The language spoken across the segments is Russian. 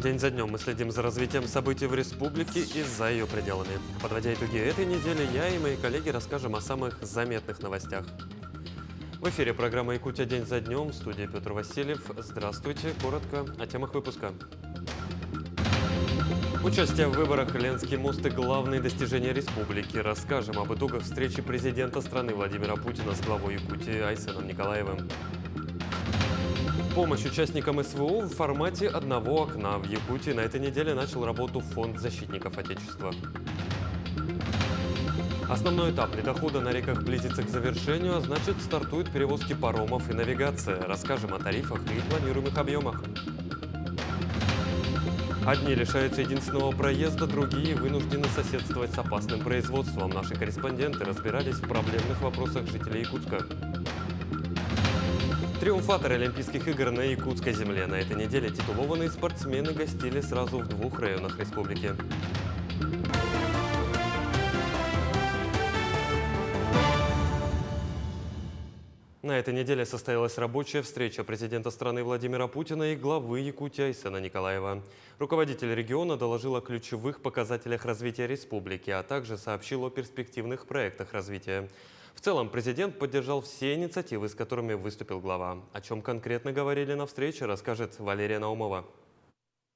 День за днем мы следим за развитием событий в республике и за ее пределами. Подводя итоги этой недели, я и мои коллеги расскажем о самых заметных новостях. В эфире программа «Якутия. День за днем». В студии Петр Васильев. Здравствуйте. Коротко о темах выпуска. Участие в выборах Ленский мост и главные достижения республики. Расскажем об итогах встречи президента страны Владимира Путина с главой Якутии Айсеном Николаевым. Помощь участникам СВО в формате одного окна. В Якутии на этой неделе начал работу Фонд защитников Отечества. Основной этап ледохода на реках близится к завершению, а значит, стартуют перевозки паромов и навигация. Расскажем о тарифах и планируемых объемах. Одни лишаются единственного проезда, другие вынуждены соседствовать с опасным производством. Наши корреспонденты разбирались в проблемных вопросах жителей Якутска. Триумфаторы Олимпийских игр на якутской земле. На этой неделе титулованные спортсмены гостили сразу в двух районах республики. На этой неделе состоялась рабочая встреча президента страны Владимира Путина и главы Якутии Айсена Николаева. Руководитель региона доложил о ключевых показателях развития республики, а также сообщил о перспективных проектах развития. В целом, президент поддержал все инициативы, с которыми выступил глава. О чем конкретно говорили на встрече, расскажет Валерия Наумова.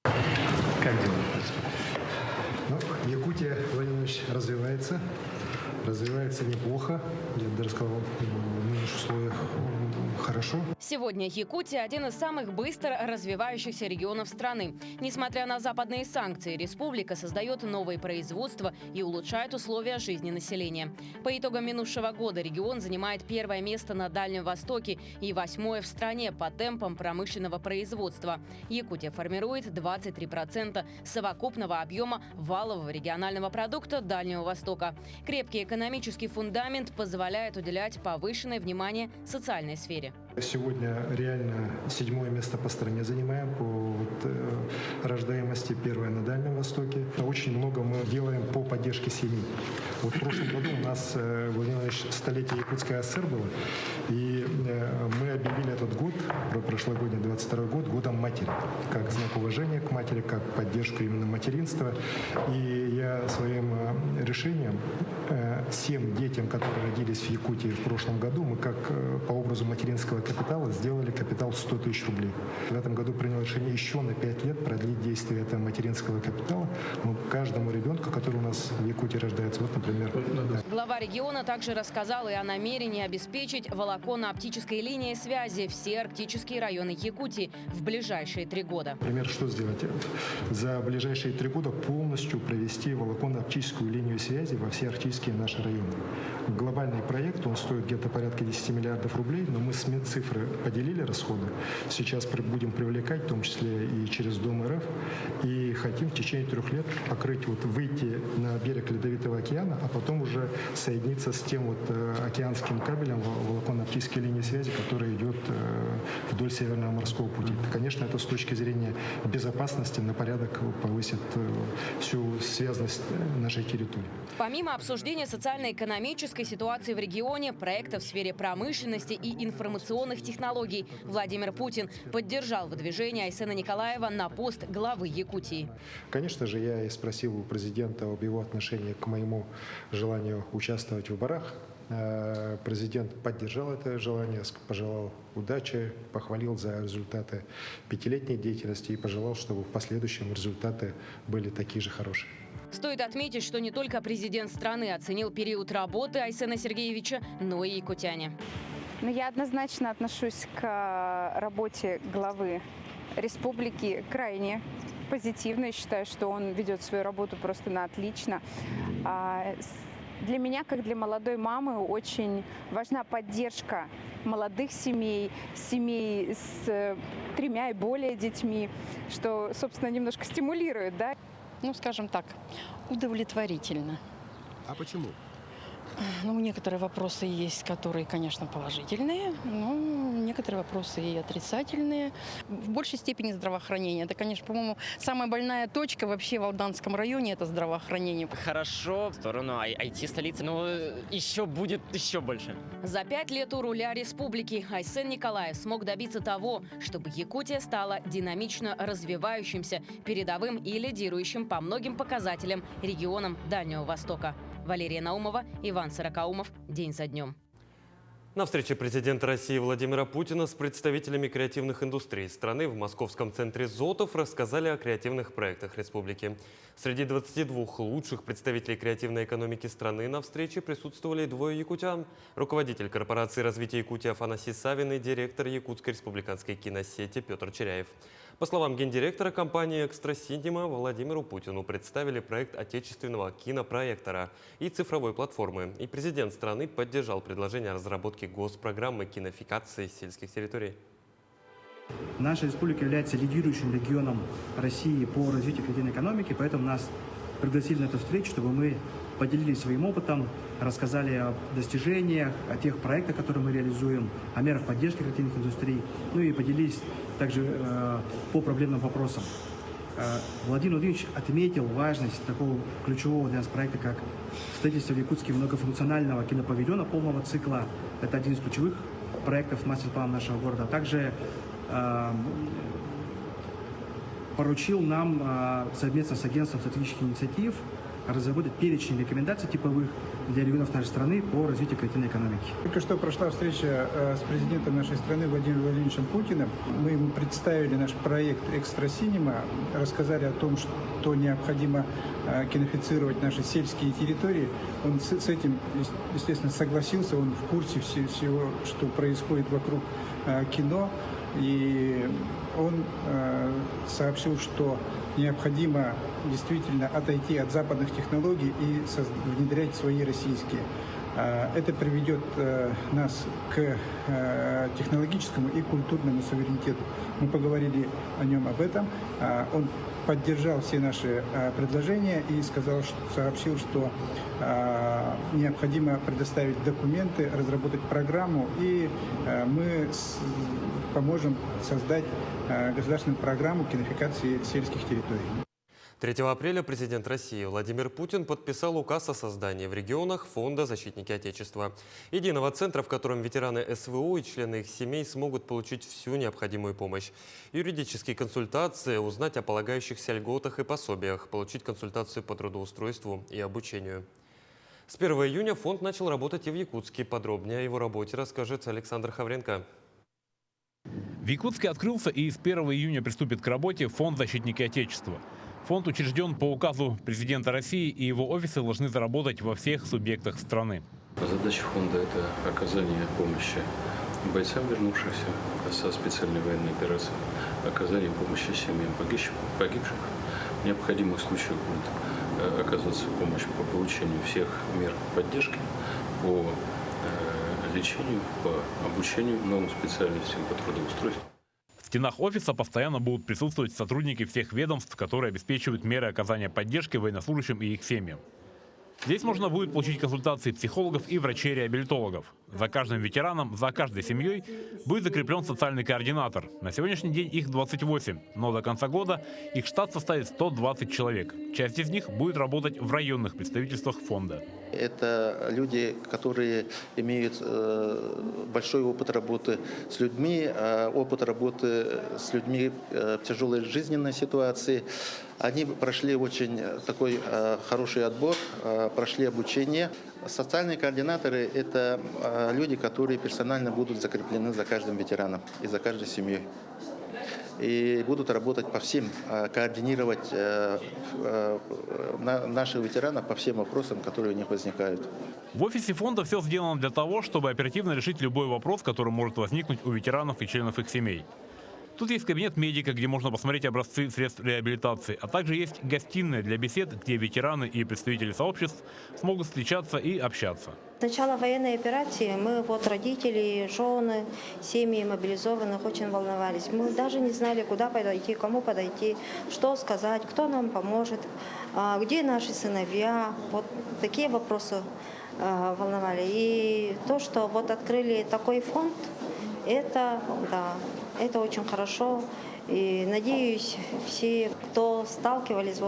Как дела? Якутия, Владимир Ильич, развивается неплохо. Я бы даже сказал, в нынешних условиях хорошо. Сегодня Якутия – один из самых быстро развивающихся регионов страны. Несмотря на западные санкции, республика создает новые производства и улучшает условия жизни населения. По итогам минувшего года регион занимает первое место на Дальнем Востоке и 8-е в стране по темпам промышленного производства. Якутия формирует 23% совокупного объема валового регионального продукта Дальнего Востока. Крепкий экономический фундамент позволяет уделять повышенное внимание социальной сфере. Сегодня реально 7-е место по стране занимаем по рождаемости, первое на Дальнем Востоке. Очень много мы делаем по поддержке семей. В прошлом году у нас, Владимир Ильич, столетие Якутской ССР было, и мы объявили этот год, прошлогодний 22 год, годом матери, как знак уважения к матери, как поддержку именно материнства. И я своим решением всем детям, которые родились в Якутии в прошлом году, мы как по образу материнского капитала сделали капитал 100 тысяч рублей. В этом году принял решение еще на 5 лет продлить действие этого материнского капитала. Каждому ребенку, который у нас в Якутии рождается, вот, например. Глава региона также рассказал и о намерении обеспечить волоконно-оптической линией связи все арктические районы Якутии в ближайшие 3 года. Например, что сделать? За ближайшие 3 года полностью провести волоконно-оптическую линию связи во все арктические наши районы. Глобальный проект, он стоит где-то порядка 10 миллиардов рублей, но мы с цифры поделили расходы. Сейчас будем привлекать, в том числе и через Дом РФ, и хотим в течение 3 лет покрыть, выйти на берег Ледовитого океана, а потом уже соединиться с тем океанским кабелем волоконно-оптической линии связи, которая идет вдоль Северного морского пути. Конечно, это с точки зрения безопасности на порядок повысит всю связность нашей территории. Помимо обсуждения социально-экономической ситуации в регионе, проектов в сфере промышленности и информационных технологий, Владимир Путин поддержал выдвижение Айсена Николаева на пост главы Якутии. Конечно же, я и спросил у президента об его отношении к моему желанию участвовать в выборах. Президент поддержал это желание, пожелал удачи, похвалил за результаты 5-летней деятельности и пожелал, чтобы в последующем результаты были такие же хорошие. Стоит отметить, что не только президент страны оценил период работы Айсена Сергеевича, но и якутяне. Я однозначно отношусь к работе главы республики крайне позитивно. Я считаю, что он ведет свою работу просто на отлично. Для меня, как для молодой мамы, очень важна поддержка молодых семей, семей с 3 и более детьми, что, собственно, немножко стимулирует, да? Скажем так, удовлетворительно. А почему? Ну, некоторые вопросы есть, которые, конечно, положительные, но некоторые вопросы и отрицательные. В большей степени здравоохранение. Это, конечно, по-моему, самая больная точка вообще в Алданском районе – это здравоохранение. Хорошо в сторону IT-столицы, но еще будет еще больше. За 5 лет у руля республики Айсен Николаев смог добиться того, чтобы Якутия стала динамично развивающимся, передовым и лидирующим по многим показателям регионом Дальнего Востока. Валерия Наумова, Иван Сорокаумов. День за днем. На встрече президента России Владимира Путина с представителями креативных индустрий страны в московском центре ЗОТов рассказали о креативных проектах республики. Среди 22 лучших представителей креативной экономики страны на встрече присутствовали двое якутян. Руководитель корпорации развития Якутии Афанасий Савин и директор Якутской республиканской киносети Петр Черяев. По словам гендиректора компании «Экстра Синема», Владимиру Путину представили проект отечественного кинопроектора и цифровой платформы. И президент страны поддержал предложение о разработке госпрограммы кинофикации сельских территорий. Наша республика является лидирующим регионом России по развитию креативной экономики, поэтому нас пригласили на эту встречу, чтобы мы поделились своим опытом, рассказали о достижениях, о тех проектах, которые мы реализуем, о мерах поддержки креативных индустрий, ну и поделились также по проблемным вопросам. Владимир Владимирович отметил важность такого ключевого для нас проекта, как строительство в Якутске многофункционального кинопавильона полного цикла. Это один из ключевых проектов мастер-плана нашего города. Также поручил нам совместно с агентством стратегических инициатив разработать перечень рекомендаций типовых для регионов нашей страны по развитию креативной экономики. Только что прошла встреча с президентом нашей страны Владимиром Владимировичем Путиным. Мы ему представили наш проект «Экстра Синема», рассказали о том, что необходимо кинофицировать наши сельские территории. Он с этим, естественно, согласился, он в курсе всего, что происходит вокруг кино. И он сообщил, что необходимо действительно отойти от западных технологий и внедрять свои российские. Это приведет нас к технологическому и культурному суверенитету. Мы поговорили о нем об этом. Он поддержал все наши предложения и сообщил, что необходимо предоставить документы, разработать программу, и мы поможем создать государственную программу кинофикации сельских территорий. 3 апреля президент России Владимир Путин подписал указ о создании в регионах Фонда «Защитники Отечества». Единого центра, в котором ветераны СВО и члены их семей смогут получить всю необходимую помощь. Юридические консультации, узнать о полагающихся льготах и пособиях, получить консультацию по трудоустройству и обучению. С 1 июня фонд начал работать и в Якутске. Подробнее о его работе расскажет Александр Хавренко. В Якутске открылся и с 1 июня приступит к работе Фонд «Защитники Отечества». Фонд учрежден по указу президента России, и его офисы должны заработать во всех субъектах страны. Задача фонда – это оказание помощи бойцам, вернувшимся со специальной военной операции, оказание помощи семьям погибших. В необходимых случаях будет оказываться помощь по получению всех мер поддержки, по лечению, по обучению новым специальностям, по трудоустройству. В стенах офиса постоянно будут присутствовать сотрудники всех ведомств, которые обеспечивают меры оказания поддержки военнослужащим и их семьям. Здесь можно будет получить консультации психологов и врачей-реабилитологов. За каждым ветераном, за каждой семьей будет закреплен социальный координатор. На сегодняшний день их 28, но до конца года их штат составит 120 человек. Часть из них будет работать в районных представительствах фонда. Это люди, которые имеют большой опыт работы с людьми, опыт работы с людьми в тяжелой жизненной ситуации. Они прошли очень такой хороший отбор, прошли обучение. Социальные координаторы – это люди, которые персонально будут закреплены за каждым ветераном и за каждой семьей. И будут работать по всем, координировать наших ветеранов по всем вопросам, которые у них возникают. В офисе фонда все сделано для того, чтобы оперативно решить любой вопрос, который может возникнуть у ветеранов и членов их семей. Тут есть кабинет медика, где можно посмотреть образцы средств реабилитации, а также есть гостиная для бесед, где ветераны и представители сообществ смогут встречаться и общаться. С начала военной операции мы, родители, жены, семьи мобилизованных очень волновались. Мы даже не знали, куда подойти, кому подойти, что сказать, кто нам поможет, где наши сыновья. Вот такие вопросы волновали. И то, что открыли такой фонд, это очень хорошо. И надеюсь, все, кто сталкивались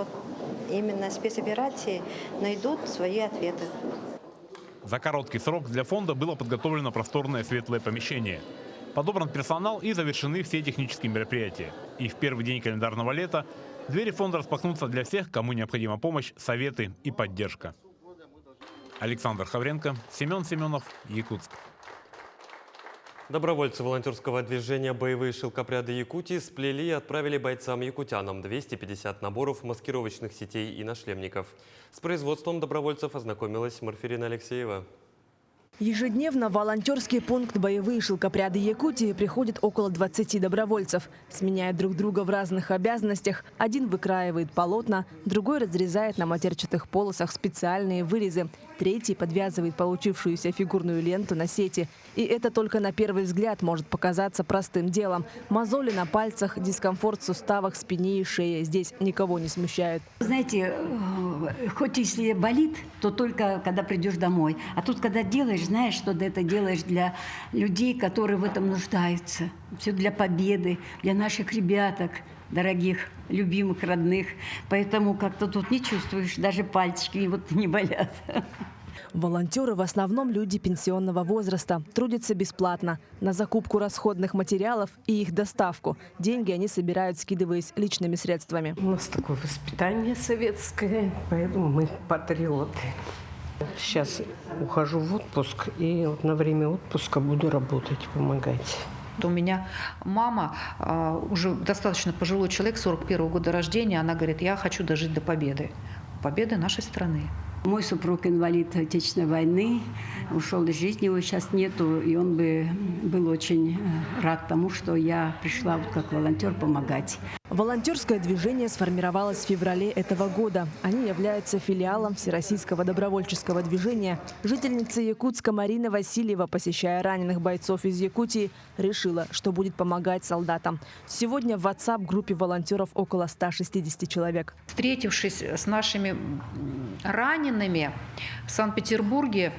именно с спецоперацией, найдут свои ответы. За короткий срок для фонда было подготовлено просторное светлое помещение. Подобран персонал и завершены все технические мероприятия. И в первый день календарного лета двери фонда распахнутся для всех, кому необходима помощь, советы и поддержка. Александр Хавренко, Семен Семенов, Якутск. Добровольцы волонтерского движения «Боевые шелкопряды Якутии» сплели и отправили бойцам-якутянам 250 наборов маскировочных сетей и нашлемников. С производством добровольцев ознакомилась Марфирина Алексеева. Ежедневно в волонтерский пункт «Боевые шелкопряды Якутии» приходит около 20 добровольцев. Сменяя друг друга в разных обязанностях, один выкраивает полотна, другой разрезает на матерчатых полосах специальные вырезы, третий подвязывает получившуюся фигурную ленту на сети. И это только на первый взгляд может показаться простым делом. Мозоли на пальцах, дискомфорт в суставах, спине и шее здесь никого не смущают. Знаете, хоть если болит, то только когда придешь домой. А тут, когда делаешь, знаешь, что ты это делаешь для людей, которые в этом нуждаются. Все для победы, для наших ребяток, дорогих, любимых, родных. Поэтому как-то тут не чувствуешь, даже пальчики не болят. Волонтеры в основном люди пенсионного возраста, трудятся бесплатно. На закупку расходных материалов и их доставку деньги они собирают, скидываясь личными средствами. У нас такое воспитание советское, поэтому мы патриоты. Сейчас ухожу в отпуск, и на время отпуска буду работать, помогать. У меня мама, уже достаточно пожилой человек, 41-го года рождения, она говорит, я хочу дожить до победы. Победы нашей страны. Мой супруг инвалид Отечественной войны, ушел из жизни, его сейчас нету, и он бы был очень рад тому, что я пришла как волонтер помогать. Волонтерское движение сформировалось в феврале этого года. Они являются филиалом Всероссийского добровольческого движения. Жительница Якутска Марина Васильева, посещая раненых бойцов из Якутии, решила, что будет помогать солдатам. Сегодня в WhatsApp-группе волонтеров около 160 человек. Встретившись с нашими ранеными в Санкт-Петербурге,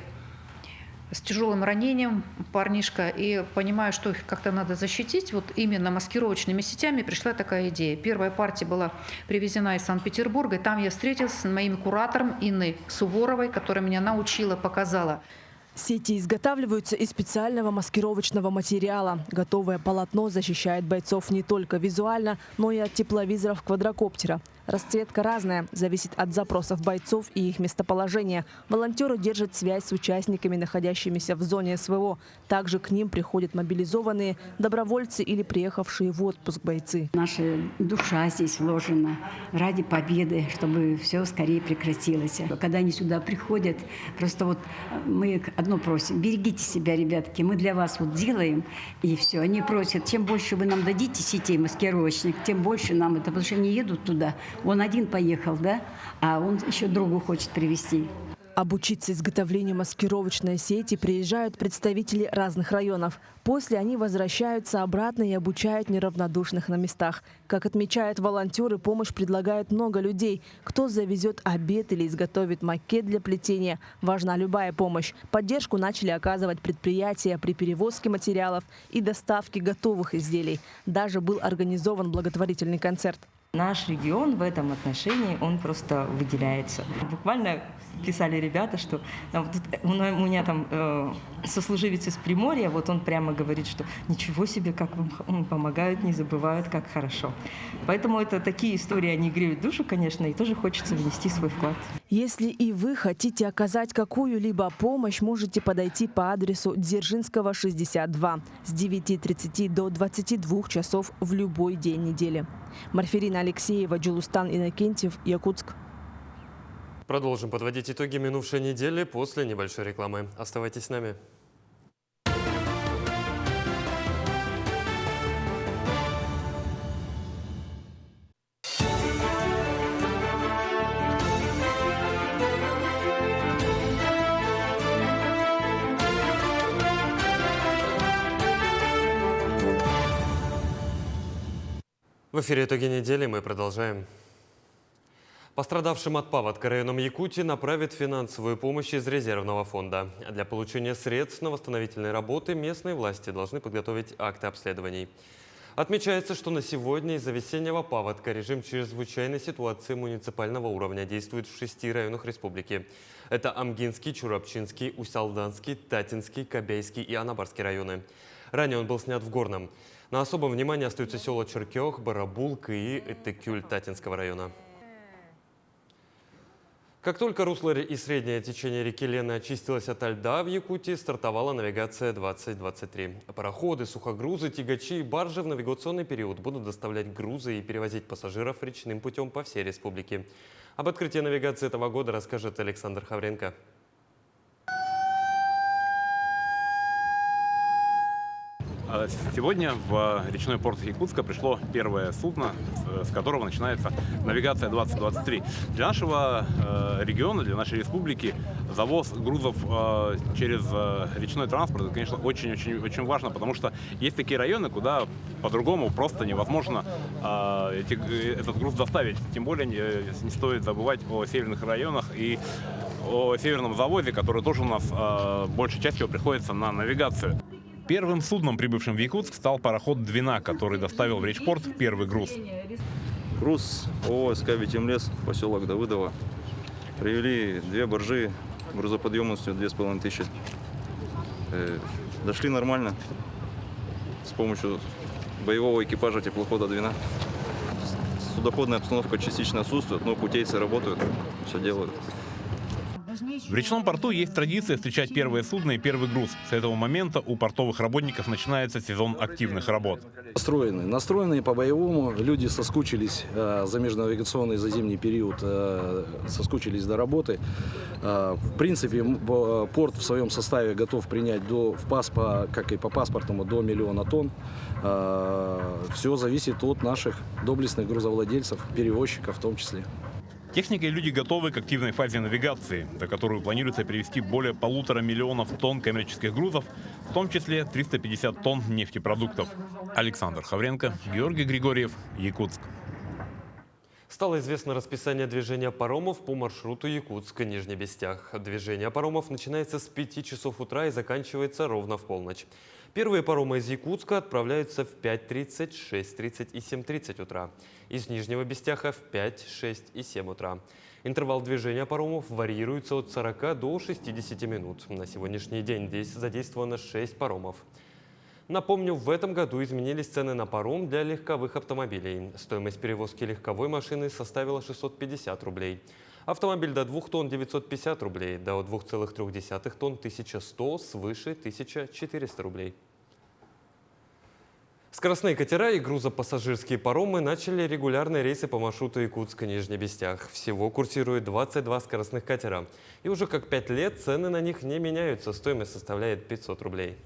с тяжелым ранением парнишка, и понимаю, что их как-то надо защитить, именно маскировочными сетями пришла такая идея. Первая партия была привезена из Санкт-Петербурга, и там я встретилась с моим куратором Инной Суворовой, которая меня научила, показала. Сети изготавливаются из специального маскировочного материала. Готовое полотно защищает бойцов не только визуально, но и от тепловизоров квадрокоптера. Расцветка разная, зависит от запросов бойцов и их местоположения. Волонтеры держат связь с участниками, находящимися в зоне СВО. Также к ним приходят мобилизованные, добровольцы или приехавшие в отпуск бойцы. Наша душа здесь вложена ради победы, чтобы все скорее прекратилось. Когда они сюда приходят, просто мы одно просим: берегите себя, ребятки, мы для вас делаем, и все. Они просят, чем больше вы нам дадите сетей маскировочных, тем больше нам это, потому что они едут туда. Он один поехал, да, а он еще другу хочет привезти. Обучиться изготовлению маскировочной сети приезжают представители разных районов. После они возвращаются обратно и обучают неравнодушных на местах. Как отмечают волонтеры, помощь предлагают много людей. Кто завезет обед или изготовит макет для плетения. Важна любая помощь. Поддержку начали оказывать предприятия при перевозке материалов и доставке готовых изделий. Даже был организован благотворительный концерт. Наш регион в этом отношении, он просто выделяется. Буквально писали ребята, что у меня там сослуживец из Приморья, он прямо говорит, что ничего себе, как вам помогают, не забывают, как хорошо. Поэтому это такие истории, они греют душу, конечно, и тоже хочется внести свой вклад. Если и вы хотите оказать какую-либо помощь, можете подойти по адресу Дзержинского, 62 с 9:30 до 22 часов в любой день недели. Марфирина Алексеева, Джулустан Иннокентьев, Якутск. Продолжим подводить итоги минувшей недели после небольшой рекламы. Оставайтесь с нами. В эфире «Итоги недели» мы продолжаем. Пострадавшим от паводка районам Якутии направят финансовую помощь из резервного фонда. Для получения средств на восстановительные работы местные власти должны подготовить акты обследований. Отмечается, что на сегодня из-за весеннего паводка режим чрезвычайной ситуации муниципального уровня действует в 6 районах республики. Это Амгинский, Чурапчинский, Усть-Алданский, Татинский, Кобейский и Анабарский районы. Ранее он был снят в Горном. На особом внимании остаются села Черкех, Барабулк и Этекюль Татинского района. Как только русло и среднее течение реки Лены очистилось от льда, в Якутии стартовала навигация 2023. Пароходы, сухогрузы, тягачи и баржи в навигационный период будут доставлять грузы и перевозить пассажиров речным путем по всей республике. Об открытии навигации этого года расскажет Александр Хавренко. Сегодня в речной порт Якутска пришло первое судно, с которого начинается навигация 2023. Для нашего региона, для нашей республики завоз грузов через речной транспорт, это, конечно, очень важно, потому что есть такие районы, куда по-другому просто невозможно этот груз доставить. Тем более не стоит забывать о северных районах и о северном завозе, который тоже у нас большей частью приходится на навигацию. Первым судном, прибывшим в Якутск, стал пароход «Двина», который доставил в речпорт первый груз. Груз ООО СК «Витимлес», поселок Давыдово. Привели 2 баржи грузоподъемностью 2500. Дошли нормально с помощью боевого экипажа теплохода «Двина». Судоходная обстановка частично отсутствует, но путейцы работают, все делают. В речном порту есть традиция встречать первое судно и первый груз. С этого момента у портовых работников начинается сезон активных работ. Настроенные по-боевому, люди соскучились за межнавигационный, за зимний период, соскучились до работы. В принципе, порт в своем составе готов принять как и по паспортному, до 1 000 000 тонн. Все зависит от наших доблестных грузовладельцев, перевозчиков в том числе. Техника и люди готовы к активной фазе навигации, за которую планируется перевезти более 1,5 миллиона тонн коммерческих грузов, в том числе 350 тонн нефтепродуктов. Александр Хавренко, Георгий Григорьев, Якутск. Стало известно расписание движения паромов по маршруту Якутск-Нижний Бестях. Движение паромов начинается с 5 часов утра и заканчивается ровно в полночь. Первые паромы из Якутска отправляются в 5:30, 6:30 и 7:30 утра. Из Нижнего Бестяха в 5, 6 и 7 утра. Интервал движения паромов варьируется от 40 до 60 минут. На сегодняшний день здесь задействовано 6 паромов. Напомню, в этом году изменились цены на паром для легковых автомобилей. Стоимость перевозки легковой машины составила 650 рублей. Автомобиль до 2 тонн – 950 рублей, до 2,3 тонн – 1100, свыше 1400 рублей. Скоростные катера и грузопассажирские паромы начали регулярные рейсы по маршруту Якутск-Нижний Бестях. Всего курсирует 22 скоростных катера. И уже как 5 лет цены на них не меняются, стоимость составляет 500 рублей.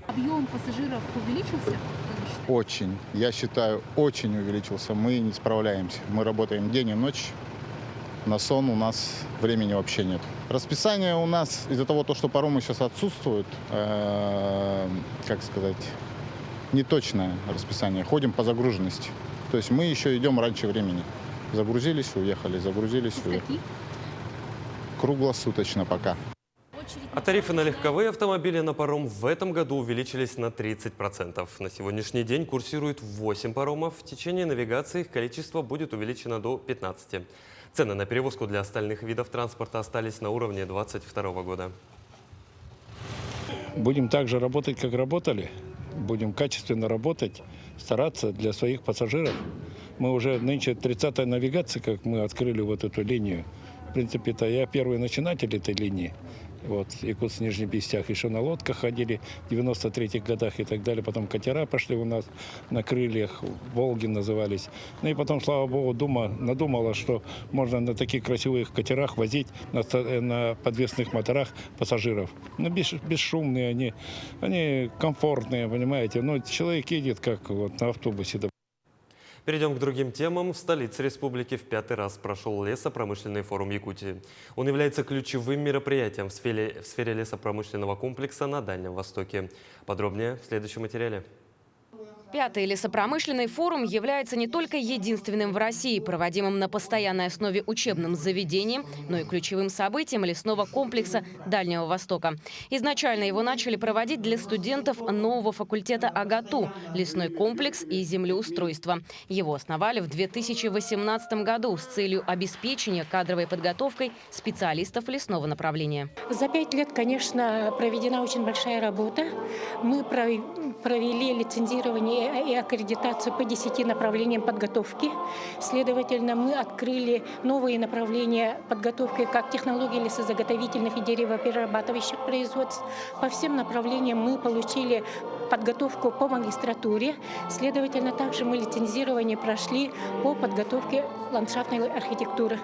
Объем пассажиров увеличился? Очень. Я считаю, очень увеличился. Мы не справляемся. Мы работаем день и ночь. На сон у нас времени вообще нет. Расписание у нас из-за того, что паромы сейчас отсутствуют, как сказать, неточное расписание. Ходим по загруженности. То есть мы еще идем раньше времени. Загрузились, уехали, загрузились, уехали. Круглосуточно пока. А тарифы на легковые автомобили на паром в этом году увеличились на 30%. На сегодняшний день курсирует 8 паромов. В течение навигации их количество будет увеличено до 15. Цены на перевозку для остальных видов транспорта остались на уровне 2022 года. Будем так же работать, как работали. Будем качественно работать, стараться для своих пассажиров. Мы уже нынче 30-я навигация, как мы открыли вот эту линию. В принципе, это я первый начинатель этой линии. Вот, Якутск-Нижний Бестях. Еще на лодках ходили в 93-х годах и так далее. Потом катера пошли у нас на крыльях, Волги назывались. Ну и потом, слава богу, надумала, что можно на таких красивых катерах возить на подвесных моторах пассажиров. Ну, бесшумные они комфортные, понимаете. Ну, человек едет как вот на автобусе. Перейдем к другим темам. В столице республики в 5-й раз прошел лесопромышленный форум Якутии. Он является ключевым мероприятием в сфере лесопромышленного комплекса на Дальнем Востоке. Подробнее в следующем материале. Пятый лесопромышленный форум является не только единственным в России, проводимым на постоянной основе учебным заведением, но и ключевым событием лесного комплекса Дальнего Востока. Изначально его начали проводить для студентов нового факультета АГАТУ – лесной комплекс и землеустройство. Его основали в 2018 году с целью обеспечения кадровой подготовкой специалистов лесного направления. За 5 лет, конечно, проведена очень большая работа. Мы провели лицензирование и аккредитацию по 10 направлениям подготовки. Следовательно, мы открыли новые направления подготовки как технологий лесозаготовительных и деревоперерабатывающих производств. По всем направлениям мы получили подготовку по магистратуре. Следовательно, также мы лицензирование прошли по подготовке ландшафтной архитектуры.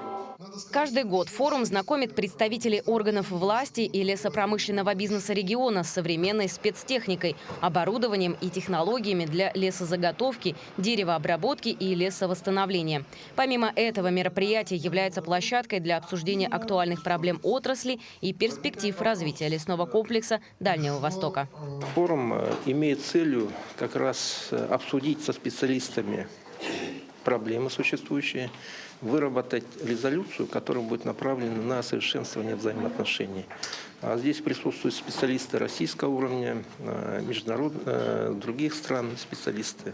Каждый год форум знакомит представителей органов власти и лесопромышленного бизнеса региона с современной спецтехникой, оборудованием и технологиями для лесозаготовки, деревообработки и лесовосстановления. Помимо этого, мероприятие является площадкой для обсуждения актуальных проблем отрасли и перспектив развития лесного комплекса Дальнего Востока. Форум имеет целью как раз обсудить со специалистами проблемы существующие, выработать резолюцию, которая будет направлена на совершенствование взаимоотношений. А здесь присутствуют специалисты российского уровня, международных, других стран специалисты,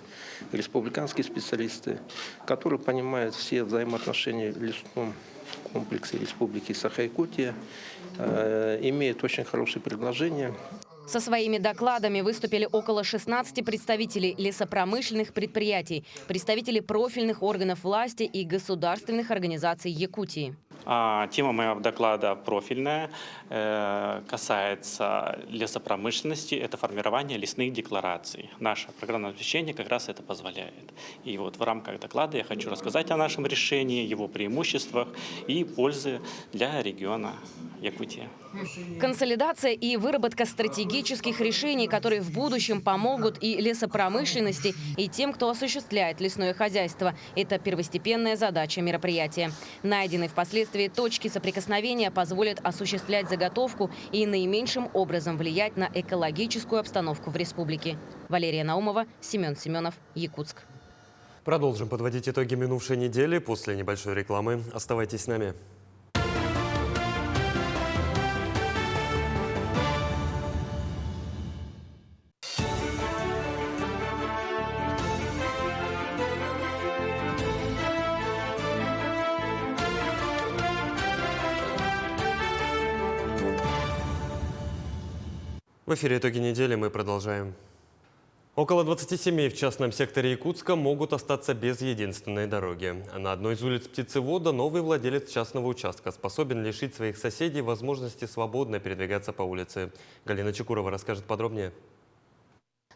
республиканские специалисты, которые понимают все взаимоотношения в лесном комплексе Республики Саха-Якутия, имеют очень хорошие предложения. Со своими докладами выступили около 16 представителей лесопромышленных предприятий, представители профильных органов власти и государственных организаций Якутии. Тема моего доклада профильная, касается лесопромышленности, это формирование лесных деклараций. Наше программное обеспечение как раз это позволяет. И вот в рамках доклада я хочу рассказать о нашем решении, его преимуществах и пользы для региона Якутия. Консолидация и выработка стратегических решений, которые в будущем помогут и лесопромышленности, и тем, кто осуществляет лесное хозяйство. Это первостепенная задача мероприятия. Найденные впоследствии точки соприкосновения позволят осуществлять заготовку и наименьшим образом влиять на экологическую обстановку в республике. Валерия Наумова, Семен Семенов, Якутск. Продолжим подводить итоги минувшей недели после небольшой рекламы. Оставайтесь с нами. В эфире «Итоги недели» мы продолжаем. Около 20 семей в частном секторе Якутска могут остаться без единственной дороги. На одной из улиц Птицевода новый владелец частного участка способен лишить своих соседей возможности свободно передвигаться по улице. Галина Чекурова расскажет подробнее.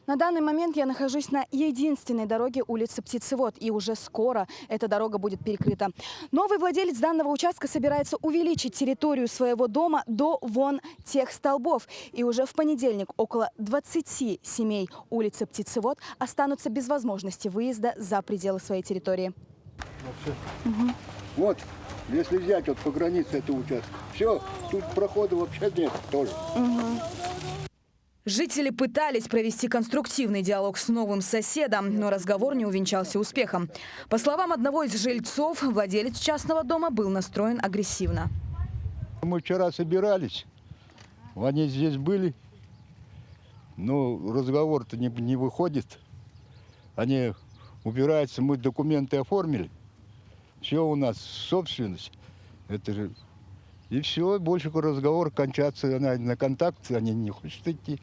На данный момент я нахожусь на единственной дороге улицы Птицевод, и уже скоро эта дорога будет перекрыта. Новый владелец данного участка собирается увеличить территорию своего дома до вон тех столбов. И уже в понедельник около 20 семей улицы Птицевод останутся без возможности выезда за пределы своей территории. Вот, если взять вот по границе этого участка, все, тут прохода вообще нет тоже. Жители пытались провести конструктивный диалог с новым соседом, но разговор не увенчался успехом. По словам одного из жильцов, владелец частного дома был настроен агрессивно. Мы вчера собирались, они здесь были, но разговор-то не выходит. Они убираются, мы документы оформили, все у нас собственность. Это же... И все, больше разговор кончаться на контакт, они не хотят идти.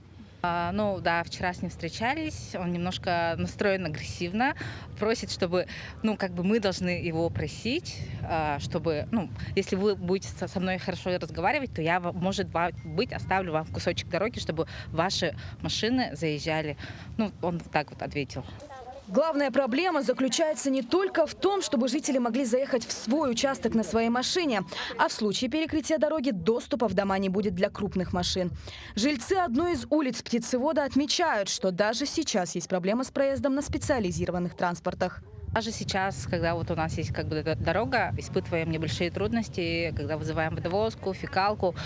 Ну да, вчера с ним встречались, он немножко настроен агрессивно, просит, чтобы, мы должны его просить, чтобы, если вы будете со мной хорошо разговаривать, то я, может быть, оставлю вам кусочек дороги, чтобы ваши машины заезжали. Он так вот ответил. Главная проблема заключается не только в том, чтобы жители могли заехать в свой участок на своей машине, а в случае перекрытия дороги доступа в дома не будет для крупных машин. Жильцы одной из улиц Птицевода отмечают, что даже сейчас есть проблема с проездом на специализированных транспортах. Даже сейчас, когда вот у нас есть как бы эта дорога, испытываем небольшие трудности, когда вызываем водовозку, фекалку,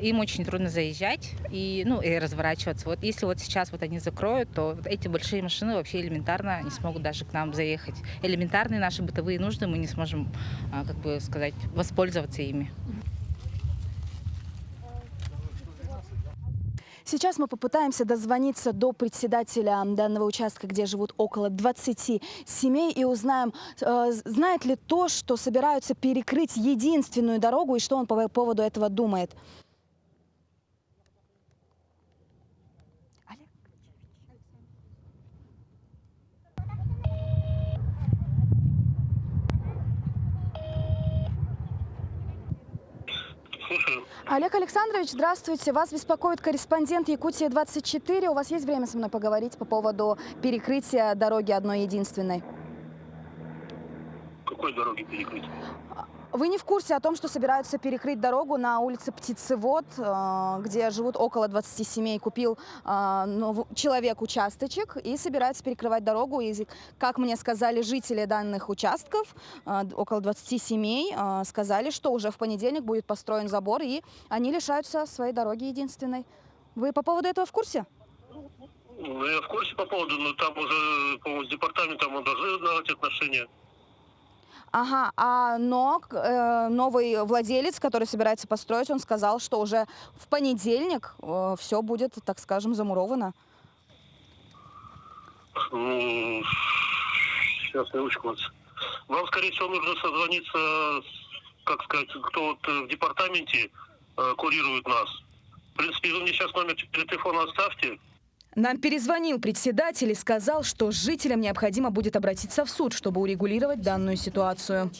им очень трудно заезжать и разворачиваться. Вот если вот сейчас вот они закроют, то вот эти большие машины вообще элементарно не смогут даже к нам заехать. Элементарные наши бытовые нужды мы не сможем, как бы сказать, воспользоваться ими. Сейчас мы попытаемся дозвониться до председателя данного участка, где живут около 20 семей, и узнаем, знает ли то, что собираются перекрыть единственную дорогу, и что он по поводу этого думает. Олег Александрович, здравствуйте. Вас беспокоит корреспондент Якутия-24. У вас есть время со мной поговорить по поводу перекрытия дороги одной единственной? Какой дороги перекрыть? Вы не в курсе о том, что собираются перекрыть дорогу на улице Птицевод, где живут около 20 семей. Купил человек участочек и собирается перекрывать дорогу. И, как мне сказали жители данных участков, около 20 семей, сказали, что уже в понедельник будет построен забор, и они лишаются своей дороги единственной. Вы по поводу этого в курсе? Ну, я в курсе по поводу, но там уже, по-моему, с департаментом мы должны давать отношения. Ага, но новый владелец, который собирается построить, он сказал, что уже в понедельник все будет, так скажем, замуровано. Ну, сейчас, минуточку. Вам, скорее всего, нужно созвониться, как сказать, кто вот в департаменте курирует нас. В принципе, вы мне сейчас номер телефона оставьте. Нам перезвонил председатель и сказал, что жителям необходимо будет обратиться в суд, чтобы урегулировать данную ситуацию.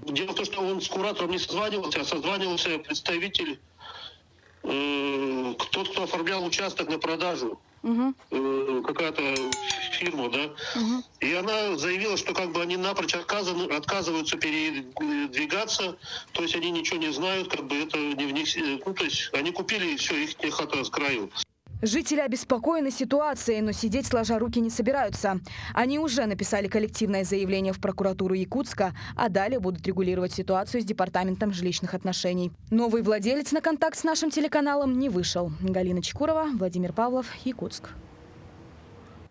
Дело в том, что он с куратором не созванивался, а созванивался представитель, тот, кто оформлял участок на продажу. Какая-то фирма, да? И она заявила, что как бы они напрочь отказываются передвигаться, то есть они ничего не знают, как бы это не в них, ну, то есть они купили, и все, их хата с краю. Жители обеспокоены ситуацией, но сидеть сложа руки не собираются. Они уже написали коллективное заявление в прокуратуру Якутска, а далее будут регулировать ситуацию с Департаментом жилищных отношений. Новый владелец на контакт с нашим телеканалом не вышел. Галина Чекурова, Владимир Павлов, Якутск.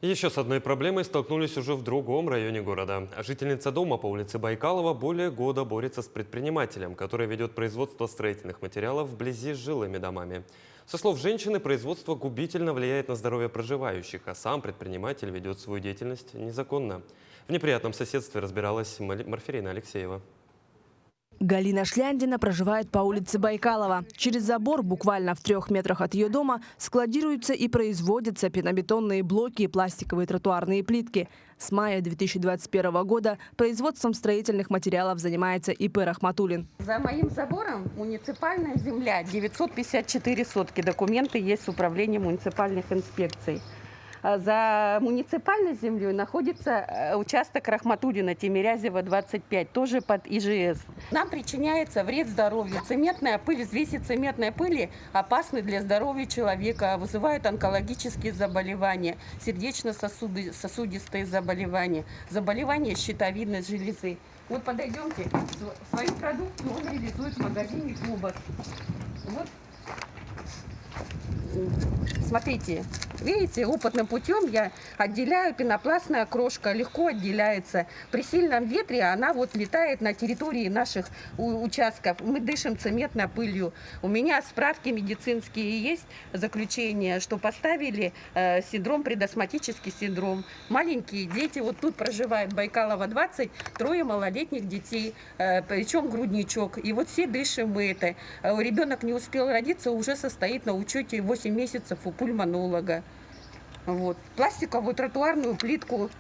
Еще с одной проблемой столкнулись уже в другом районе города. Жительница дома по улице Байкалова более года борется с предпринимателем, который ведет производство строительных материалов вблизи с жилыми домами. Со слов женщины, производство губительно влияет на здоровье проживающих, а сам предприниматель ведет свою деятельность незаконно. В неприятном соседстве разбиралась Марферина Алексеева. Галина Шляндина проживает по улице Байкалова. Через забор, буквально в 3 метрах от ее дома, складируются и производятся пенобетонные блоки и пластиковые тротуарные плитки. С мая 2021 года производством строительных материалов занимается ИП Рахматуллин. За моим забором муниципальная земля, 954 сотки. Документы есть с управлением муниципальных инспекций. За муниципальной землей находится участок Рахматуллина, Тимирязева, 25, тоже под ИЖС. Нам причиняется вред здоровью. Цементная пыль, взвеси цементной пыли опасны для здоровья человека, вызывают онкологические заболевания, сердечно-сосудистые заболевания, заболевания щитовидной железы. Вот подойдемте, свою продукцию он реализует в магазине «Клубас». Вот. Смотрите, видите, опытным путем я отделяю, пенопластная крошка легко отделяется. При сильном ветре она вот летает на территории наших участков. Мы дышим цементной пылью. У меня справки медицинские есть, заключение, что поставили синдром, предастматический синдром. Маленькие дети, вот тут проживает Байкалова 20, 3 малолетних детей, причем грудничок. И вот все дышим мы это. Ребенок не успел родиться, уже состоит на учете 8 месяцев у пульмонолога. Вот. Пластиковую тротуарную плитку,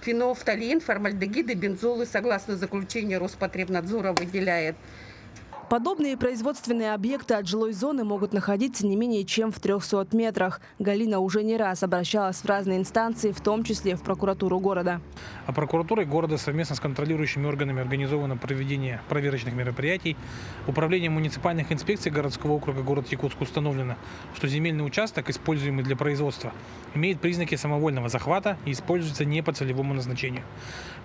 фенофталин, формальдегиды, бензолы, согласно заключению Роспотребнадзора, выделяет. Подобные производственные объекты от жилой зоны могут находиться не менее чем в 300 метрах. Галина уже не раз обращалась в разные инстанции, в том числе в прокуратуру города. А прокуратурой города совместно с контролирующими органами организовано проведение проверочных мероприятий. Управлением муниципальных инспекций городского округа город Якутск установлено, что земельный участок, используемый для производства, имеет признаки самовольного захвата и используется не по целевому назначению.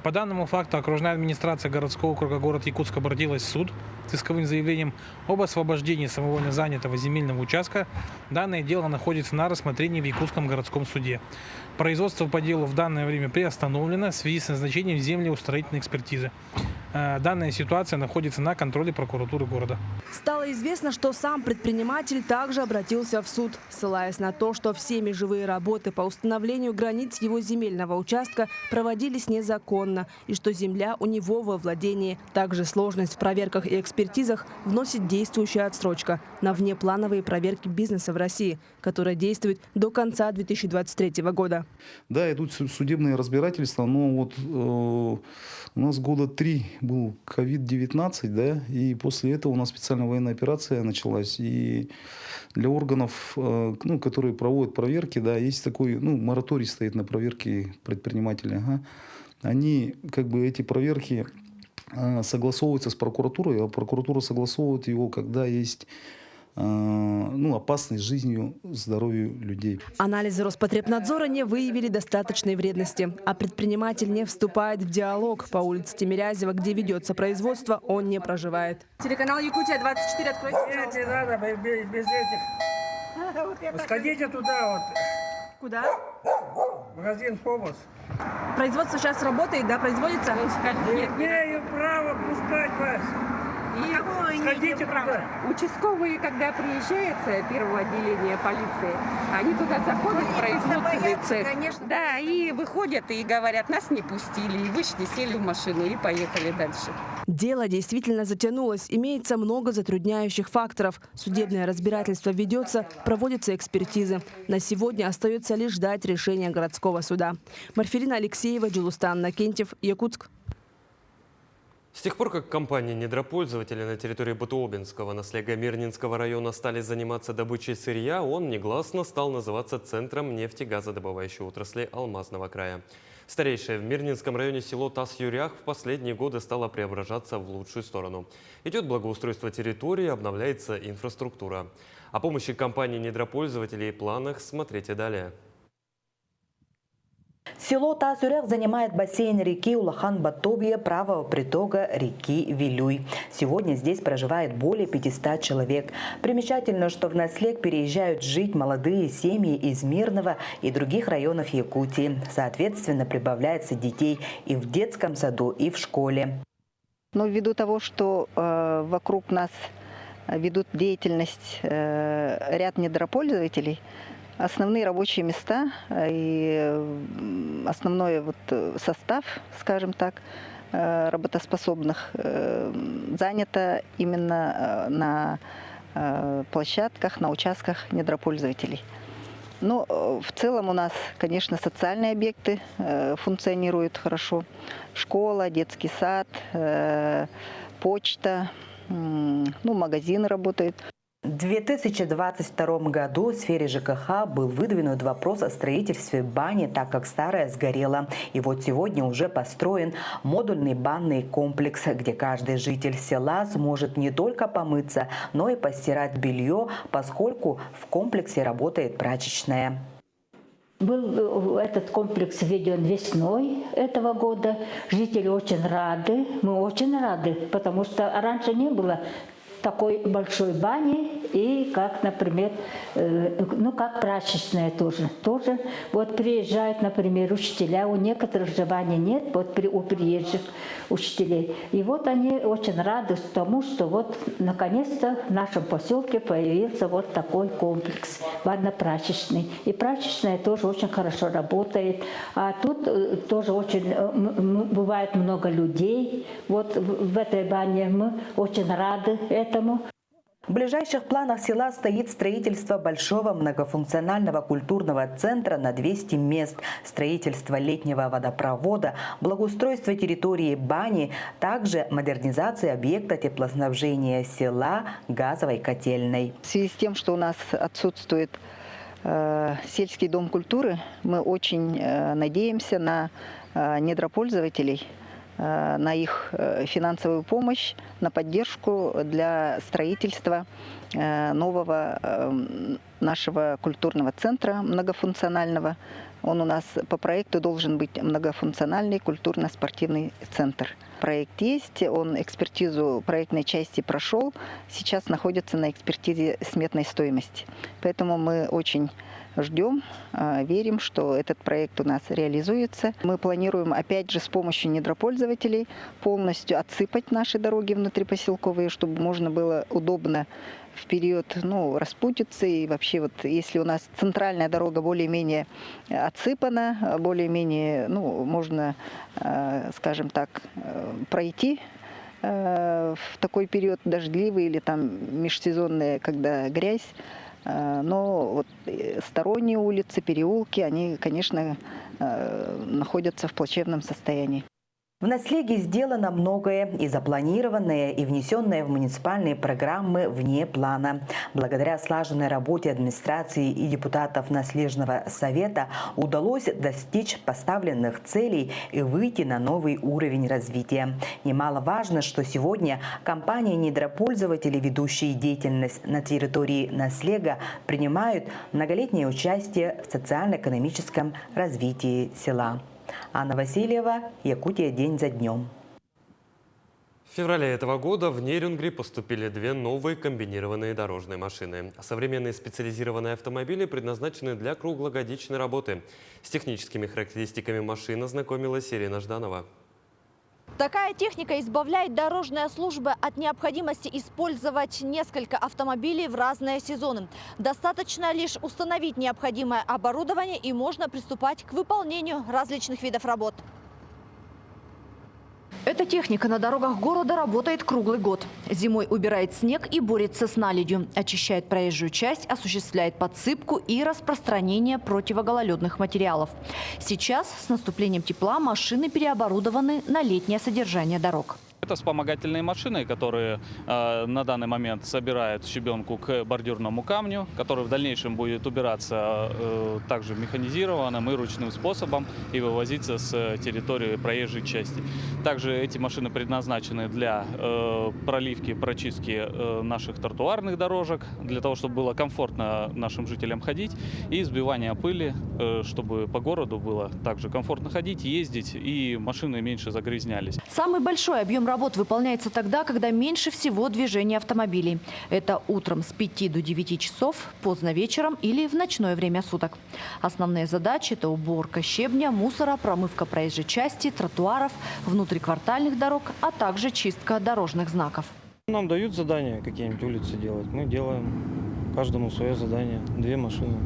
По данному факту окружная администрация городского округа город Якутск обратилась в суд с исковым заявлением об освобождении самовольно занятого земельного участка. Данное дело находится на рассмотрении в Якутском городском суде. Производство по делу в данное время приостановлено в связи с назначением землеустроительной экспертизы. Данная ситуация находится на контроле прокуратуры города. Стало известно, что сам предприниматель также обратился в суд, ссылаясь на то, что все межевые работы по установлению границ его земельного участка проводились незаконно и что земля у него во владении. Также сложность в проверках и экспертизах вносит действующая отсрочка на внеплановые проверки бизнеса в России, которая действует до конца 2023 года. Да, идут судебные разбирательства, но вот у нас года 3 был COVID-19, да, и после этого у нас специальная военная операция началась. И для органов, которые проводят проверки, да, есть такой, мораторий стоит на проверки предпринимателей. Ага. Они, эти проверки согласовываются с прокуратурой, а прокуратура согласовывает его, когда есть опасность жизнью, здоровью людей. Анализы Роспотребнадзора не выявили достаточной вредности, а предприниматель не вступает в диалог. По улице Тимирязева, где ведется производство, он не проживает. Телеканал Якутия 24, откройте. Нет, не надо, без этих. Сходите туда вот. Куда? Магазин «Фобос». Производство сейчас работает, да, производится? Не имею права пускать вас. Сходите туда. Участковые, когда приезжают с первого отделения полиции, они туда заходят в производственный цех. Конечно. Да, и выходят и говорят, нас не пустили, и вышли, сели в машину и поехали дальше. Дело действительно затянулось. Имеется много затрудняющих факторов. Судебное разбирательство ведется, проводятся экспертизы. На сегодня остается лишь ждать решения городского суда. Марфелина Алексеева, Джулустан Накентьев, Якутск. С тех пор, как компании-недропользователи на территории Бутуобинского наследия Мирнинского района стали заниматься добычей сырья, он негласно стал называться центром нефтегазодобывающей отрасли Алмазного края. Старейшее в Мирнинском районе село Тас-Юрях в последние годы стало преображаться в лучшую сторону. Идет благоустройство территории, обновляется инфраструктура. О помощи компаний-недропользователей и планах смотрите далее. Село Тас-Юрях занимает бассейн реки Улахан-Батовье, правого притока реки Вилюй. Сегодня здесь проживает более 500 человек. Примечательно, что в Наслег переезжают жить молодые семьи из Мирного и других районов Якутии. Соответственно, прибавляется детей и в детском саду, и в школе. Но ввиду того, что вокруг нас ведут деятельность ряд недропользователей, основные рабочие места и основной состав, скажем так, работоспособных занято именно на площадках, на участках недропользователей. Но в целом у нас, конечно, социальные объекты функционируют хорошо. Школа, детский сад, почта, магазины работают. В 2022 году в сфере ЖКХ был выдвинут вопрос о строительстве бани, так как старая сгорела. И вот сегодня уже построен модульный банный комплекс, где каждый житель села сможет не только помыться, но и постирать белье, поскольку в комплексе работает прачечная. Был этот комплекс введен весной этого года. Жители очень рады, мы очень рады, потому что раньше не было такой большой бани и как, например, как прачечная тоже. Вот приезжают, например, учителя, у некоторых же бани нет, вот у приезжих учителей. И вот они очень рады тому, что вот наконец-то в нашем поселке появился вот такой комплекс банно-прачечный. И прачечная тоже очень хорошо работает. А тут тоже очень бывает много людей. Вот в этой бане мы очень рады этому. В ближайших планах села стоит строительство большого многофункционального культурного центра на 200 мест, строительство летнего водопровода, благоустройство территории бани, также модернизация объекта теплоснабжения села газовой котельной. В связи с тем, что у нас отсутствует сельский дом культуры, мы очень надеемся на недропользователей, на их финансовую помощь, на поддержку для строительства нового нашего культурного центра многофункционального. Он у нас по проекту должен быть многофункциональный культурно-спортивный центр. Проект есть, он экспертизу проектной части прошел, сейчас находится на экспертизе сметной стоимости. Поэтому мы очень ждем, верим, что этот проект у нас реализуется. Мы планируем, опять же, с помощью недропользователей полностью отсыпать наши дороги внутрипоселковые, чтобы можно было удобно в период распутиться. И вообще, вот, если у нас центральная дорога более-менее отсыпана, более-менее, можно, скажем так, пройти в такой период дождливый или там межсезонный, когда грязь. Но вот сторонние улицы, переулки, они, конечно, находятся в плачевном состоянии. В наследии сделано многое, и запланированное, и внесенное в муниципальные программы вне плана. Благодаря слаженной работе администрации и депутатов Наследного совета удалось достичь поставленных целей и выйти на новый уровень развития. Немаловажно, что сегодня компании-недропользователи, ведущие деятельность на территории Наслега, принимают многолетнее участие в социально-экономическом развитии села. Анна Васильева, Якутия день за днем. В феврале этого года в Нерюнгри поступили 2 новые комбинированные дорожные машины. Современные специализированные автомобили предназначены для круглогодичной работы. С техническими характеристиками машин ознакомилась Ирина Жданова. Такая техника избавляет дорожные службы от необходимости использовать несколько автомобилей в разные сезоны. Достаточно лишь установить необходимое оборудование, и можно приступать к выполнению различных видов работ. Эта техника на дорогах города работает круглый год. Зимой убирает снег и борется с наледью, очищает проезжую часть, осуществляет подсыпку и распространение противогололедных материалов. Сейчас, с наступлением тепла, машины переоборудованы на летнее содержание дорог. Это вспомогательные машины, которые на данный момент собирают щебенку к бордюрному камню, который в дальнейшем будет убираться также механизированным и ручным способом и вывозиться с территории проезжей части. Также эти машины предназначены для проливки, прочистки наших тротуарных дорожек, для того, чтобы было комфортно нашим жителям ходить, и сбивания пыли, чтобы по городу было также комфортно ходить, ездить, и машины меньше загрязнялись. Самый большой объем работ выполняется тогда, когда меньше всего движения автомобилей. Это утром с 5 до 9 часов, поздно вечером или в ночное время суток. Основные задачи – это уборка щебня, мусора, промывка проезжей части, тротуаров, внутриквартальных дорог, а также чистка дорожных знаков. Нам дают задания какие-нибудь улицы делать. Мы делаем каждому свое задание. 2 машины.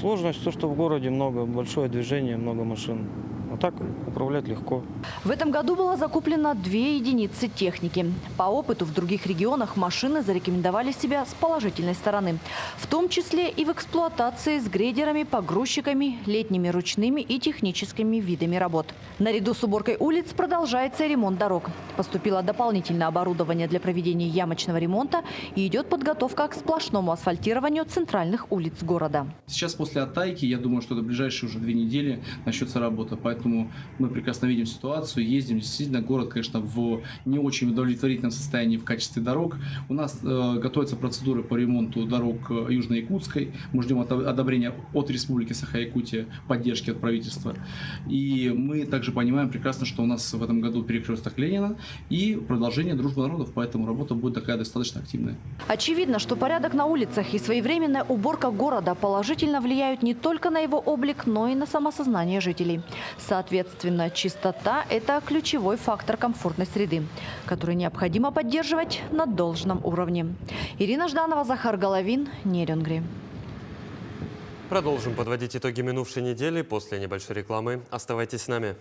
Сложность то, что в городе большое движение, много машин. А так управлять легко. В этом году было закуплено 2 единицы техники. По опыту в других регионах машины зарекомендовали себя с положительной стороны. В том числе и в эксплуатации с грейдерами, погрузчиками, летними ручными и техническими видами работ. Наряду с уборкой улиц продолжается ремонт дорог. Поступило дополнительное оборудование для проведения ямочного ремонта и идет подготовка к сплошному асфальтированию центральных улиц города. Сейчас после оттайки, я думаю, что до ближайшие уже 2 недели начнется работа. Поэтому мы прекрасно видим ситуацию, ездим. Действительно, город, конечно, в не очень удовлетворительном состоянии в качестве дорог. У нас готовятся процедуры по ремонту дорог Южно-Якутской. Мы ждем одобрения от Республики Саха-Якутия, поддержки от правительства. И мы также понимаем прекрасно, что у нас в этом году перекресток Ленина и продолжение дружбы народов, поэтому работа будет такая достаточно активная. Очевидно, что порядок на улицах и своевременная уборка города положительно влияют не только на его облик, но и на самосознание жителей. Соответственно, чистота – это ключевой фактор комфортной среды, который необходимо поддерживать на должном уровне. Ирина Жданова, Захар Головин, Нерюнгри. Продолжим подводить итоги минувшей недели после небольшой рекламы. Оставайтесь с нами.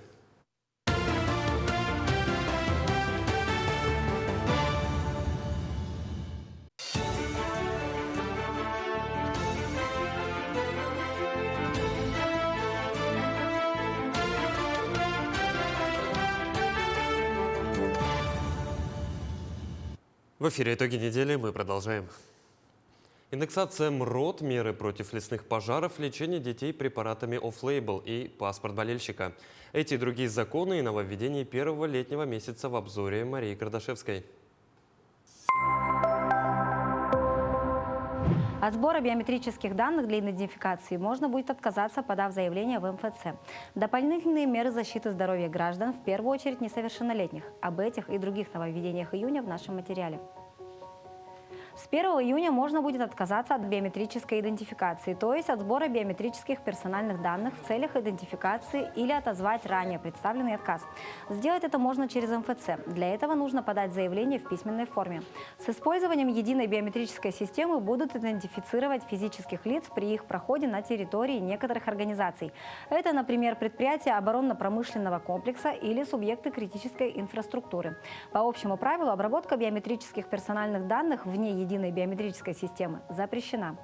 В эфире «Итоги недели». Мы продолжаем. Индексация МРОТ, меры против лесных пожаров, лечение детей препаратами офф-лейбл и паспорт болельщика. Эти и другие законы и нововведения первого летнего месяца в обзоре Марии Кардашевской. От сбора биометрических данных для идентификации можно будет отказаться, подав заявление в МФЦ. Дополнительные меры защиты здоровья граждан, в первую очередь несовершеннолетних. Об этих и других нововведениях июня в нашем материале. С 1 июня можно будет отказаться от биометрической идентификации, то есть от сбора биометрических персональных данных в целях идентификации или отозвать ранее представленный отказ. Сделать это можно через МФЦ. Для этого нужно подать заявление в письменной форме. С использованием единой биометрической системы будут идентифицировать физических лиц при их проходе на территории некоторых организаций. Это, например, предприятия оборонно-промышленного комплекса или субъекты критической инфраструктуры. По общему правилу, обработка биометрических персональных данных вне единой биометрической системы запрещена.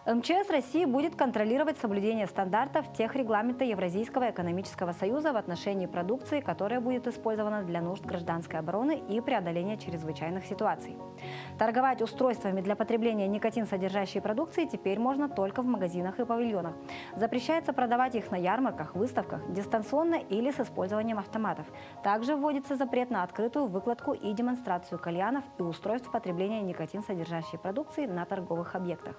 МЧС России будет контролировать соблюдение стандартов техрегламента Евразийского экономического союза в отношении продукции, которая будет использована для нужд гражданской обороны и преодоления чрезвычайных ситуаций. Торговать устройствами для потребления никотин-содержащей продукции теперь можно только в магазинах и павильонах. Запрещается продавать их на ярмарках, выставках, дистанционно или с использованием автоматов. Также вводится запрет на открытую выкладку и демонстрацию кальянов и устройств потребления никотин-содержащей продукции на торговых объектах.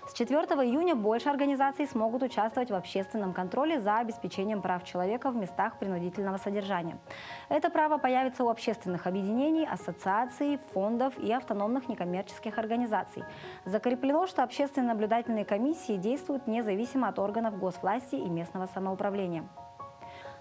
С 4 июня больше организаций смогут участвовать в общественном контроле за обеспечением прав человека в местах принудительного содержания. Это право появится у общественных объединений, ассоциаций, фондов и автономных некоммерческих организаций. Закреплено, что общественные наблюдательные комиссии действуют независимо от органов госвласти и местного самоуправления.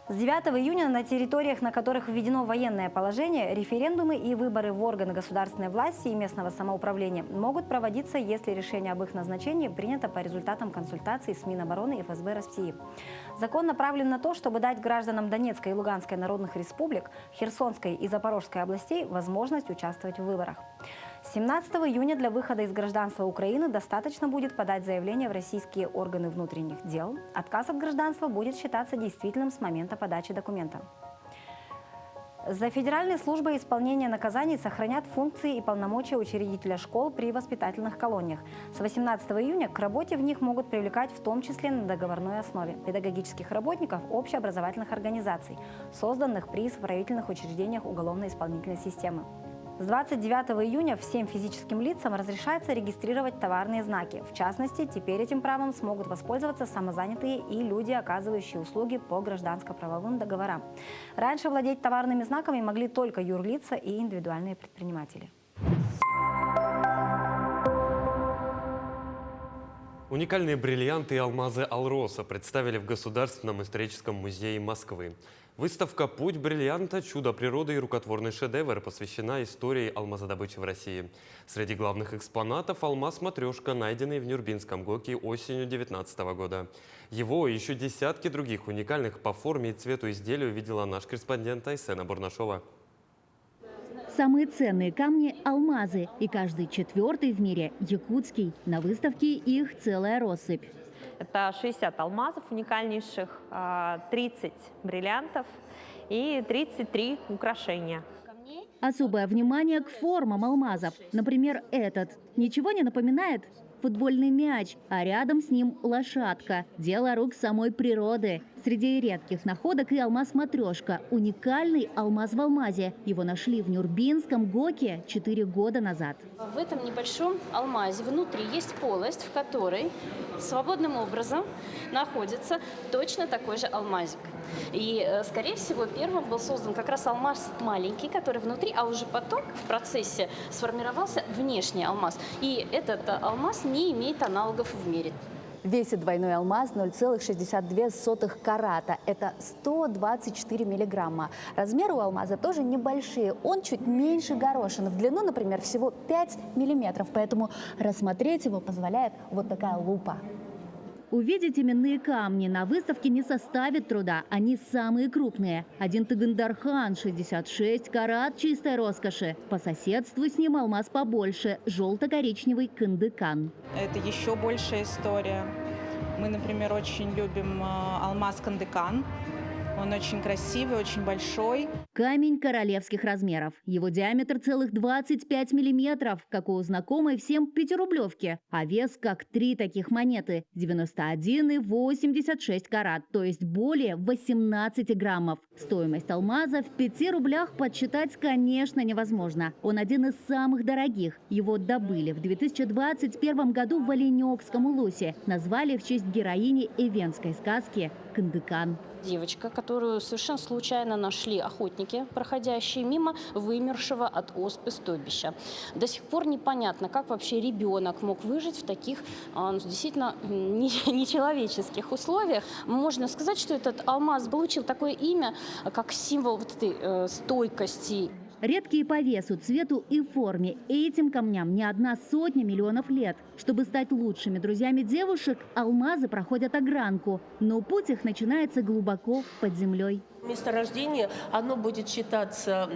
С 9 июня на территориях, на которых введено военное положение, референдумы и выборы в органы государственной власти и местного самоуправления могут проводиться, если решение об их назначении принято по результатам консультаций с Минобороны и ФСБ России. Закон направлен на то, чтобы дать гражданам Донецкой и Луганской народных республик, Херсонской и Запорожской областей возможность участвовать в выборах. 17 июня для выхода из гражданства Украины достаточно будет подать заявление в российские органы внутренних дел. Отказ от гражданства будет считаться действительным с момента подачи документа. За Федеральной службой исполнения наказаний сохранят функции и полномочия учредителя школ при воспитательных колониях. С 18 июня к работе в них могут привлекать в том числе на договорной основе педагогических работников общеобразовательных организаций, созданных при исправительных учреждениях уголовно-исполнительной системы. С 29 июня всем физическим лицам разрешается регистрировать товарные знаки. В частности, теперь этим правом смогут воспользоваться самозанятые и люди, оказывающие услуги по гражданско-правовым договорам. Раньше владеть товарными знаками могли только юрлица и индивидуальные предприниматели. Уникальные бриллианты и алмазы Алроса представили в Государственном историческом музее Москвы. Выставка «Путь бриллианта. Чудо природы и рукотворный шедевр» посвящена истории алмазодобычи в России. Среди главных экспонатов алмаз-матрешка, найденный в Нюрбинском ГОКе осенью 2019 года. Его и еще десятки других уникальных по форме и цвету изделий увидела наш корреспондент Айсена Бурнашова. Самые ценные камни – алмазы, и каждый четвертый в мире – якутский. На выставке их целая россыпь. Это 60 алмазов уникальнейших, 30 бриллиантов и 33 украшения. Особое внимание к формам алмазов. Например, этот. Ничего не напоминает? Футбольный мяч, а рядом с ним лошадка. Дело рук самой природы. Среди редких находок и алмаз-матрешка. Уникальный алмаз в алмазе. Его нашли в Нюрбинском ГОКе 4 года назад. В этом небольшом алмазе внутри есть полость, в которой свободным образом находится точно такой же алмазик. И, скорее всего, первым был создан как раз алмаз маленький, который внутри, а уже потом в процессе сформировался внешний алмаз. И этот алмаз не имеет аналогов в мире. Весит двойной алмаз 0,62 карата. Это 124 миллиграмма. Размеры у алмаза тоже небольшие. Он чуть меньше горошины. В длину, например, всего 5 миллиметров. Поэтому рассмотреть его позволяет вот такая лупа. Увидеть именные камни на выставке не составит труда. Они самые крупные. Один Тыгындархан, 66 карат чистой роскоши. По соседству с ним алмаз побольше, желто-коричневый Кындыкан. Это еще большая история. Мы, например, очень любим алмаз Кындыкан. Он очень красивый, очень большой. Камень королевских размеров. Его диаметр целых 25 миллиметров, как у знакомой всем пятирублевки. А вес как 3 таких монеты – 91 и 86 карат, то есть более 18 граммов. Стоимость алмаза в 5 рублях подсчитать, конечно, невозможно. Он один из самых дорогих. Его добыли в 2021 году в Оленёкском улусе. Назвали в честь героини эвенской сказки Кындыкан. Девочка, которую совершенно случайно нашли охотники, проходящие мимо вымершего от оспы стойбища. До сих пор непонятно, как вообще ребенок мог выжить в таких действительно нечеловеческих условиях. Можно сказать, что этот алмаз получил такое имя, как символ вот этой стойкости. Редкие по весу, цвету и форме. Этим камням не 100 миллионов лет. Чтобы стать лучшими друзьями девушек, алмазы проходят огранку. Но путь их начинается глубоко под землей. Месторождение, оно будет считаться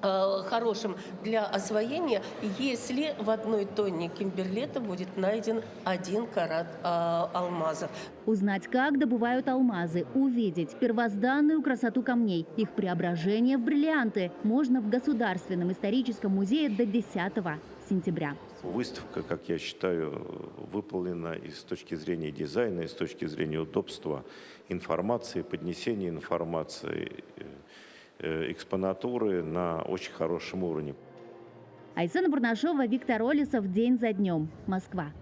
хорошим для освоения, если в 1 тонне кимберлета будет найден 1 карат алмазов. Узнать, как добывают алмазы, увидеть первозданную красоту камней, их преображение в бриллианты можно в Государственном историческом музее до 10 сентября. Выставка, как я считаю, выполнена и с точки зрения дизайна, и с точки зрения удобства информации, поднесения информации, экспонатуры на очень хорошем уровне. Айсена Бурнашова, Виктор Олесов. День за днем. Москва.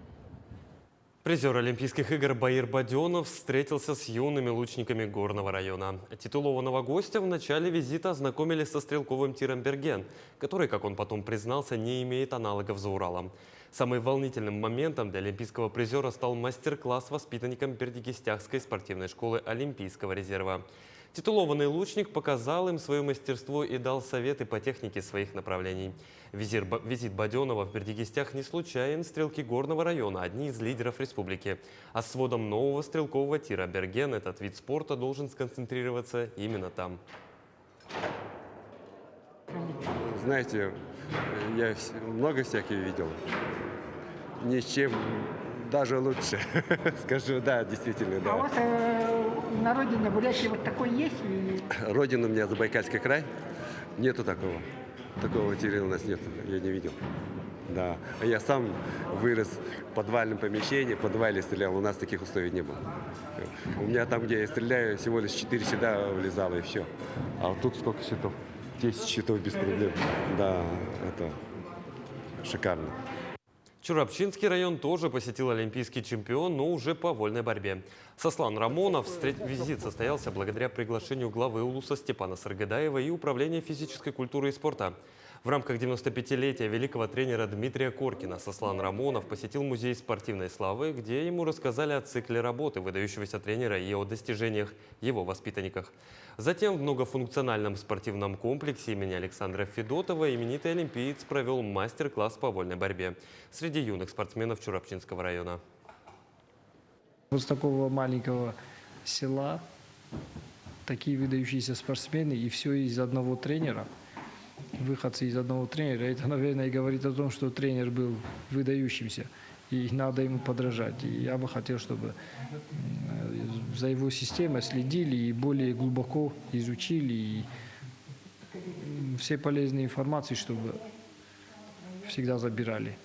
Призер Олимпийских игр Баир Баденов встретился с юными лучниками Горного района. Титулованного гостя в начале визита ознакомили со стрелковым тиром «Берген», который, как он потом признался, не имеет аналогов за Уралом. Самым волнительным моментом для олимпийского призера стал мастер-класс воспитанникам Бердикистяхской спортивной школы Олимпийского резерва. Титулованный лучник показал им свое мастерство и дал советы по технике своих направлений. Визит Баденова в Бердикистях не случайен. Стрелки Горного района – одни из лидеров республики. А с вводом нового стрелкового тира «Берген» этот вид спорта должен сконцентрироваться именно там. Знаете, я много всяких видел. Ни с чем даже лучше. Скажу, да, действительно, да. А у вас на родине Бурятии вот такой есть? Родина у меня Забайкальский край. Нету такого. Такого тира у нас нет, я не видел. Да. А я сам вырос в подвальном помещении, в подвале стрелял. У нас таких условий не было. У меня там, где я стреляю, всего лишь 4 щита влезало и все. А вот тут сколько щитов? 10 щитов без проблем. Да, это шикарно. Чурапчинский район тоже посетил олимпийский чемпион, но уже по вольной борьбе. Сослан Рамонов визит состоялся благодаря приглашению главы улуса Степана Саргадаева и Управления физической культуры и спорта. В рамках 95-летия великого тренера Дмитрия Коркина Сослан Рамонов посетил музей спортивной славы, где ему рассказали о цикле работы выдающегося тренера и о достижениях его воспитанниках. Затем в многофункциональном спортивном комплексе имени Александра Федотова именитый олимпиец провел мастер-класс по вольной борьбе среди юных спортсменов Чурапчинского района. Вот с такого маленького села такие выдающиеся спортсмены, и все из одного тренера. Выходцы из одного тренера. Это, наверное, и говорит о том, что тренер был выдающимся, и надо ему подражать. И я бы хотел, чтобы за его системой следили и более глубоко изучили, и все полезные информации, чтобы всегда забирали.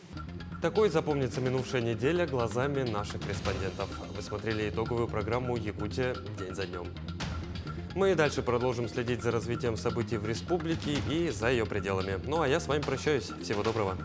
Такой запомнится минувшая неделя глазами наших корреспондентов. Вы смотрели итоговую программу «Якутия. День за днем». Мы и дальше продолжим следить за развитием событий в республике и за ее пределами. Ну а я с вами прощаюсь. Всего доброго.